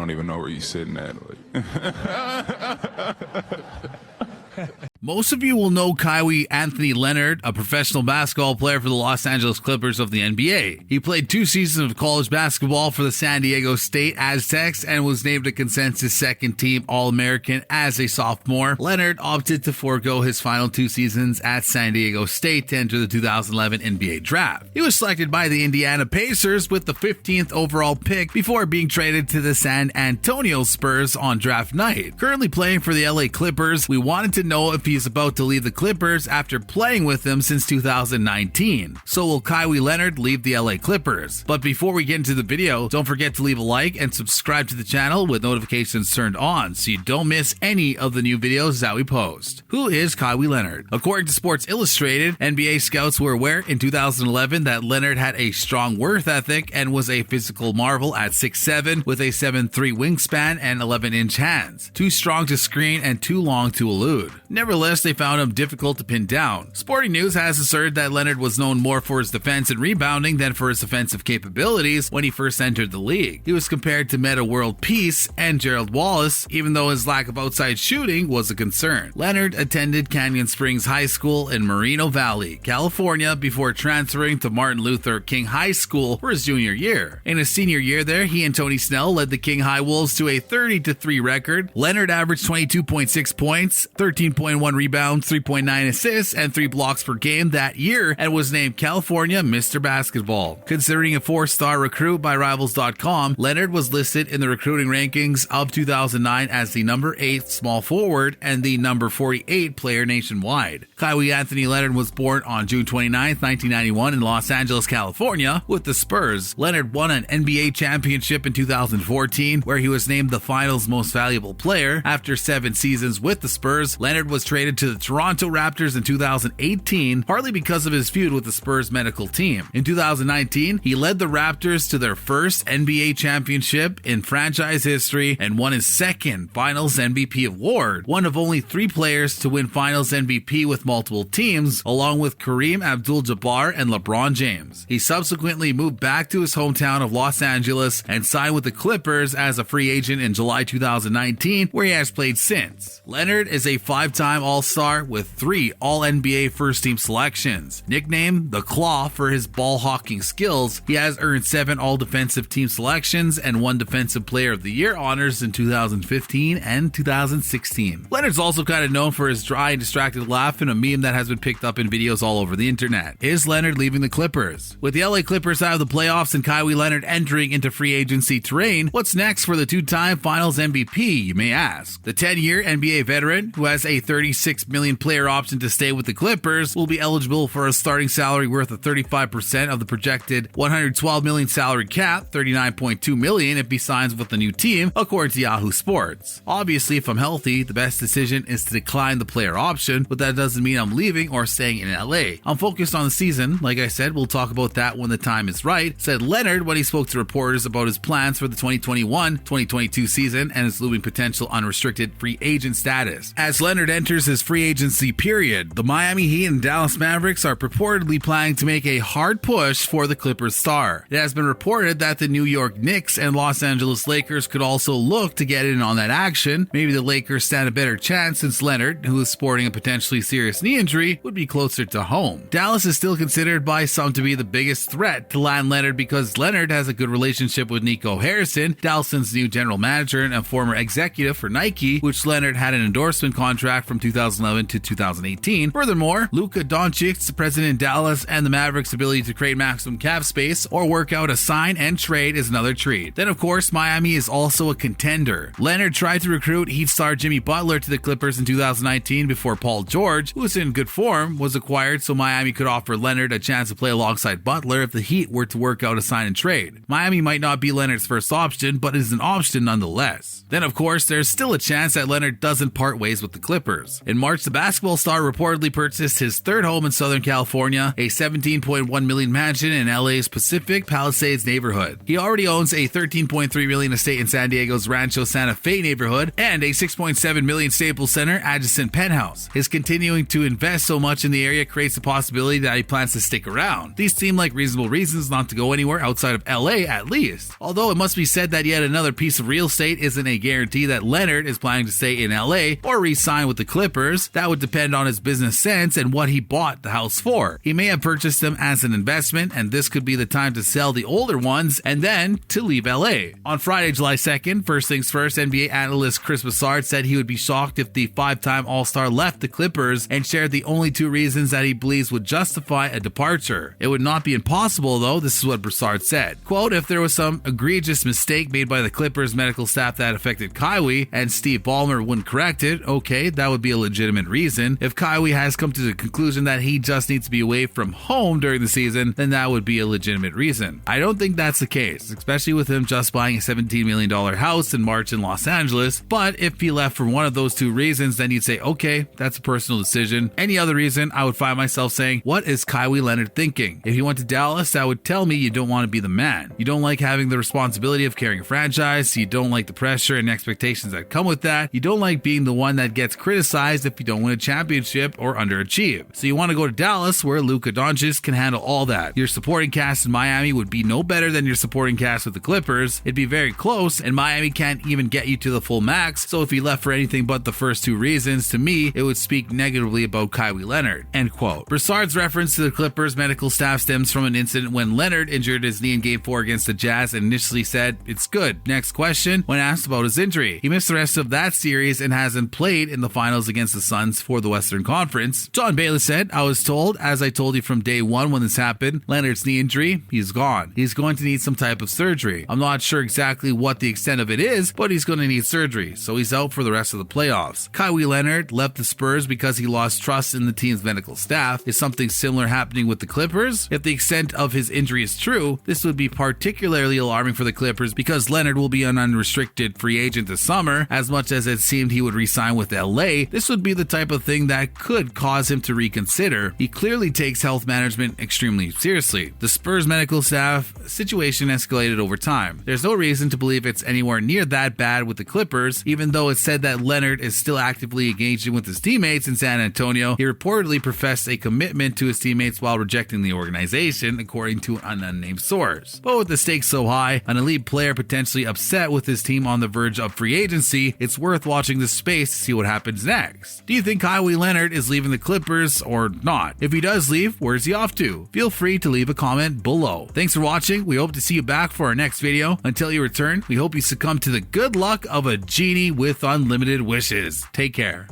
don't even know where you're sitting at. Most of you will know Kawhi Anthony Leonard, a professional basketball player for the Los Angeles Clippers of the NBA. He played 2 seasons of college basketball for the San Diego State Aztecs and was named a consensus second-team All-American as a sophomore. Leonard opted to forego his final 2 seasons at San Diego State to enter the 2011 NBA draft. He was selected by the Indiana Pacers with the 15th overall pick before being traded to the San Antonio Spurs on draft night. Currently playing for the L.A Clippers, we wanted to know if he's about to leave the Clippers after playing with them since 2019. So will Kawhi Leonard leave the LA Clippers? But before we get into the video, don't forget to leave a like and subscribe to the channel with notifications turned on so you don't miss any of the new videos that we post. Who is Kawhi Leonard? According to Sports Illustrated, NBA scouts were aware in 2011 that Leonard had a strong work ethic and was a physical marvel at 6'7" with a 7'3" wingspan and 11-inch hands. Too strong to screen and too long to elude. Nevertheless, they found him difficult to pin down. Sporting News has asserted that Leonard was known more for his defense and rebounding than for his offensive capabilities when he first entered the league. He was compared to Metta World Peace and Gerald Wallace, even though his lack of outside shooting was a concern. Leonard attended Canyon Springs High School in Moreno Valley, California, before transferring to Martin Luther King High School for his junior year. In his senior year there, he and Tony Snell led the King High Wolves to a 30-3 record. Leonard averaged 22.6 points, 13.1 rebounds, 3.9 assists, and 3 blocks per game that year and was named California Mr. Basketball. Considering a 4-star recruit by Rivals.com, Leonard was listed in the recruiting rankings of 2009 as the number 8 small forward and the number 48 player nationwide. Kawhi Anthony Leonard was born on June 29, 1991 in Los Angeles, California with the Spurs. Leonard won an NBA championship in 2014 where he was named the finals most valuable player. After 7 seasons with the Spurs, Leonard was traded to the Toronto Raptors in 2018, partly because of his feud with the Spurs medical team. In 2019, he led the Raptors to their first NBA championship in franchise history and won his second Finals MVP award, one of only 3 players to win Finals MVP with multiple teams, along with Kareem Abdul-Jabbar and LeBron James. He subsequently moved back to his hometown of Los Angeles and signed with the Clippers as a free agent in July 2019, where he has played since. Leonard is a 5-time All-Star with 3 All-NBA first-team selections. Nicknamed the Claw for his ball-hawking skills, he has earned 7 All-Defensive Team selections and 1 Defensive Player of the Year honors in 2015 and 2016. Leonard's also kind of known for his dry and distracted laugh in a meme that has been picked up in videos all over the internet. Is Leonard leaving the Clippers? With the LA Clippers out of the playoffs and Kawhi Leonard entering into free agency terrain, what's next for the 2-time Finals MVP, you may ask? The 10-year NBA veteran, who has a $36 million player option to stay with the Clippers, will be eligible for a starting salary worth of 35% of the projected $112 million salary cap, $39.2 million if he signs with the new team, according to Yahoo Sports. Obviously, if I'm healthy, the best decision is to decline the player option, but that doesn't mean I'm leaving or staying in LA. I'm focused on the season. Like I said, we'll talk about that when the time is right, said Leonard when he spoke to reporters about his plans for the 2021-2022 season and his looming potential unrestricted free agent status. As Leonard enters his free agency period, the Miami Heat and Dallas Mavericks are purportedly planning to make a hard push for the Clippers star. It has been reported that the New York Knicks and Los Angeles Lakers could also look to get in on that action. Maybe the Lakers stand a better chance since Leonard, who is sporting a potentially serious knee injury, would be closer to home. Dallas is still considered by some to be the biggest threat to land Leonard because Leonard has a good relationship with Nico Harrison, Dallas's new general manager and a former executive for Nike, which Leonard had an endorsement contract from 2011 to 2018. Furthermore, Luka Doncic, the president in Dallas, and the Mavericks' ability to create maximum cap space or work out a sign and trade is another treat. Then, of course, Miami is also a contender. Leonard tried to recruit Heat star Jimmy Butler to the Clippers in 2019 before Paul George, who was in good form, was acquired, so Miami could offer Leonard a chance to play alongside Butler if the Heat were to work out a sign and trade. Miami might not be Leonard's first option, but it is an option nonetheless. Then, of course, there's still a chance that Leonard doesn't part ways with the Clippers. In March, the basketball star reportedly purchased his third home in Southern California, a $17.1 million mansion in LA's Pacific Palisades neighborhood. He already owns a $13.3 million estate in San Diego's Rancho Santa Fe neighborhood and a $6.7 million Staples Center adjacent penthouse. His continuing to invest so much in the area creates the possibility that he plans to stick around. These seem like reasonable reasons not to go anywhere outside of LA at least. Although it must be said that yet another piece of real estate isn't a guarantee that Leonard is planning to stay in LA or re-sign with the Clippers. That would depend on his business sense and what he bought the house for. He may have purchased them as an investment, and this could be the time to sell the older ones and then to leave LA. On Friday, July 2nd, first things first, NBA analyst Chris Broussard said he would be shocked if the five-time All-Star left the Clippers and shared the only two reasons that he believes would justify a departure. It would not be impossible though, this is what Broussard said. Quote, if there was some egregious mistake made by the Clippers medical staff that affected Kawhi and Steve Ballmer wouldn't correct it, okay, that would be a legitimate reason. If Kawhi has come to the conclusion that he just needs to be away from home during the season, then that would be a legitimate reason. I don't think that's the case, especially with him just buying a $17 million house in March in Los Angeles, but if he left for one of those two reasons, then you'd say, okay, that's a personal decision. Any other reason, I would find myself saying, what is Kawhi Leonard thinking? If he went to Dallas, that would tell me you don't want to be the man. You don't like having the responsibility of carrying a franchise, you don't like the pressure and expectations that come with that, you don't like being the one that gets criticized if you don't win a championship or underachieve. So you want to go to Dallas where Luka Doncic can handle all that. Your supporting cast in Miami would be no better than your supporting cast with the Clippers. It'd be very close, and Miami can't even get you to the full max, so if he left for anything but the first two reasons, to me, it would speak negatively about Kawhi Leonard. End quote. Broussard's reference to the Clippers medical staff stems from an incident when Leonard injured his knee in Game 4 against the Jazz and initially said, it's good. Next question, when asked about his injury. He missed the rest of that series and hasn't played in the finals against the Suns for the Western Conference. John Bayless said, I was told, as I told you from day one when this happened, Leonard's knee injury, he's gone. He's going to need some type of surgery. I'm not sure exactly what the extent of it is, but he's going to need surgery, so he's out for the rest of the playoffs. Kawhi Leonard left the Spurs because he lost trust in the team's medical staff. Is something similar happening with the Clippers? If the extent of his injury is true, this would be particularly alarming for the Clippers because Leonard will be an unrestricted free agent this summer. As much as it seemed he would re-sign with LA, this would be the type of thing that could cause him to reconsider. He clearly takes health management extremely seriously. The Spurs medical staff situation escalated over time. There's no reason to believe it's anywhere near that bad with the Clippers, even though it's said that Leonard is still actively engaging with his teammates in San Antonio. He reportedly professed a commitment to his teammates while rejecting the organization, according to an unnamed source. But with the stakes so high, an elite player potentially upset with his team on the verge of free agency, it's worth watching this space to see what happens next. Do you think Kawhi Leonard is leaving the Clippers or not? If he does leave, where's he off to? Feel free to leave a comment below. Thanks for watching. We hope to see you back for our next video. Until you return, we hope you succumb to the good luck of a genie with unlimited wishes. Take care.